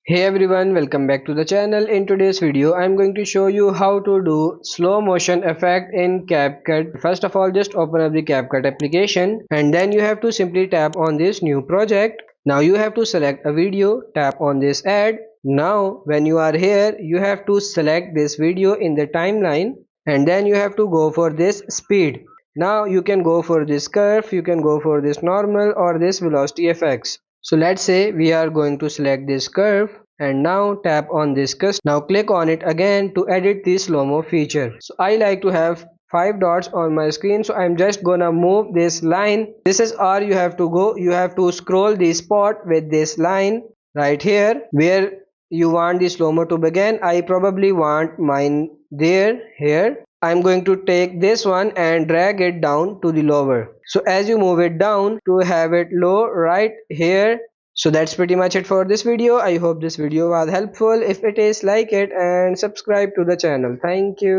Hey everyone, welcome back to the channel. In today's video, I'm going to show you how to do slow motion effect in CapCut. First of all, just open up the CapCut application and then you have to simply tap on this new project. Now you have to select a video, tap on this add. Now when you are here, you have to select this video in the timeline and then you have to go for this speed. Now you can go for this curve, you can go for this normal or this velocity effects. So let's say we are going to select this curve and now tap on this custom. Now click on it again to edit the slow-mo feature. So I like to have 5 dots on my screen, so I'm just gonna move this line. This is all you have to go. You have to scroll the spot with this line right here where you want the slow-mo to begin. I probably want mine there, here. I'm going to take this one and drag it down to the lower. So as you move it down to have it low right here. So that's pretty much it for this video. I hope this video was helpful. If it is, like it and subscribe to the channel. Thank you.